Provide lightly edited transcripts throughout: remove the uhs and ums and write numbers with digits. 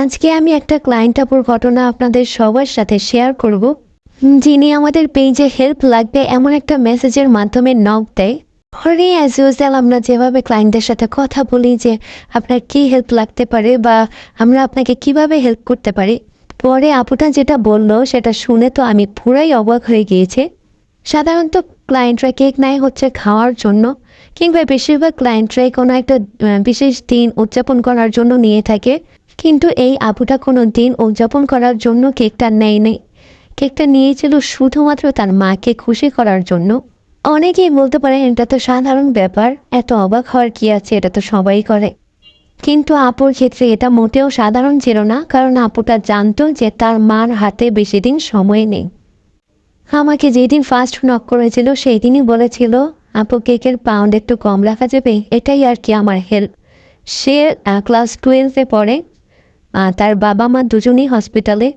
আজকে আমি একটা ক্লায়েন্ট আপুর ঘটনা আপনাদের সবার সাথে শেয়ার করব, যিনি আমাদের পেজে হেল্প লাগবে এমন একটা মেসেজের মাধ্যমে নক দেয়। পরে অ্যাজ ইউজুয়াল আমরা যেভাবে ক্লায়েন্টদের সাথে কথা বলি যে আপনার কী হেল্প লাগতে পারে বা আমরা আপনাকে কিভাবে হেল্প করতে পারি, পরে আপুটা যেটা বলল সেটা শুনে তো আমি পুরাই অবাক হয়ে গিয়েছি। সাধারণত ক্লায়েন্টরা কেক নেয় হচ্ছে খাওয়ার জন্য, কিংবা বেশিরভাগ ক্লায়েন্টরাই কোনো একটা বিশেষ দিন উদযাপন করার জন্য নিয়ে থাকে। কিন্তু এই আপুটা কোনো দিন উদযাপন করার জন্য কেকটা নেয়নি। কেকটা নিয়েছিল শুধুমাত্র তার মাকে খুশি করার জন্য। অনেকেই বলতে পারে এটা তো সাধারণ ব্যাপার, এত অবাক হওয়ার কি আছে, এটা তো সবাই করে। কিন্তু আপুর ক্ষেত্রে এটা মোটেও সাধারণ ছিল না, কারণ আপুটা জানতো যে তার মার হাতে বেশি দিন সময় নেই। আমাকে যেদিন ফার্স্ট নক করেছিল সেই দিনই বলেছিল, আপু কেকের পাউন্ড একটু কম রাখা যাবে, এটাই আর কি আমার হেল্প। সে ক্লাস 12-এ পড়ে। তার বাবা মা দুজনেই হসপিটালে।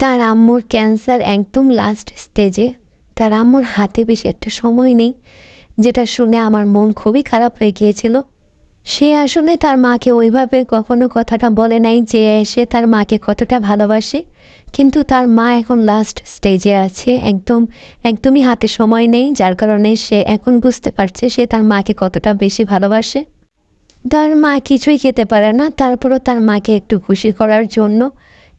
তার আম্মুর ক্যান্সার একদম লাস্ট স্টেজে। তার আম্মুর হাতে বেশি একটা সময় নেই, যেটা শুনে আমার মন খুবই খারাপ হয়ে গিয়েছিল। সে আসলে তার মাকে ওইভাবে কখনো কথাটা বলে নাই যে সে তার মাকে কতটা ভালোবাসে, কিন্তু তার মা এখন লাস্ট স্টেজে আছে, একদমই হাতে সময় নেই, যার কারণে সে এখন বুঝতে পারছে সে তার মাকে কতটা বেশি ভালোবাসে। তার মা কিছুই খেতে পারে না, তারপরও তার মাকে একটু খুশি করার জন্য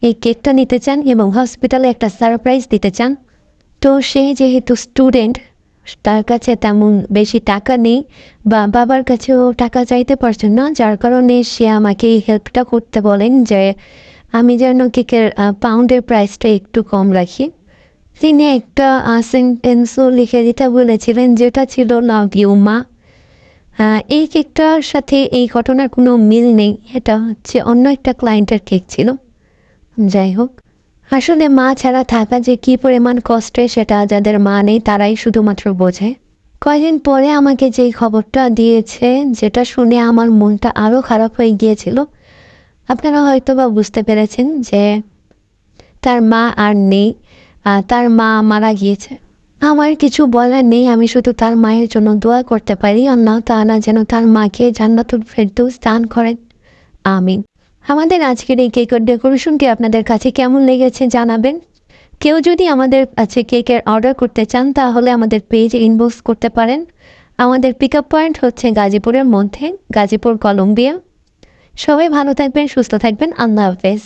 এই কেকটা নিতে চান এবং হসপিটালে একটা সারপ্রাইজ দিতে চান। তো সে যেহেতু স্টুডেন্ট, তার কাছে তেমন বেশি টাকা নেই বা বাবার কাছেও টাকা চাইতে পারছেন না, যার কারণে সে আমাকে এই হেল্পটা করতে বলেন যে আমি যেন কেকের পাউন্ডের প্রাইসটা একটু কম রাখি। তিনি একটা সেন্টেন্সও লিখে দিতে বলেছিলেন, যেটা ছিল লাভ ইউ মা। এই কেকটার সাথে এই ঘটনার কোনো মিল নেই, এটা হচ্ছে অন্য একটা ক্লায়েন্টের কেক ছিল। যাই হোক, আসলে মা ছাড়া থাকা যে কী পরিমাণ কষ্টে সেটা যাদের মা নেই তারাই শুধুমাত্র বোঝে। কয়েকদিন পরে আমাকে যেই খবরটা দিয়েছে, যেটা শুনে আমার মনটা আরও খারাপ হয়ে গিয়েছিল। আপনারা হয়তো বা বুঝতে পেরেছেন যে তার মা আর নেই, তার মা মারা গিয়েছে। আমার কিছু বলার নেই, আমি শুধু তার মায়ের জন্য দোয়া করতে পারি, আল্লাহ তাআলা যেন তার মাকে জান্নাতুল ফেরদৌস দান করেন, আমিন। আমাদের আজকের এই কেকের ডেকোরেশনটি আপনাদের কাছে কেমন লেগেছে জানাবেন। কেউ যদি আমাদের কাছে কেকের অর্ডার করতে চান তাহলে আমাদের পেজে ইনবক্স করতে পারেন। আমাদের পিক আপ পয়েন্ট হচ্ছে গাজীপুরের মধ্যে, গাজীপুর কলম্বিয়া। সবাই ভালো থাকবেন, সুস্থ থাকবেন, আল্লাহ হাফেজ।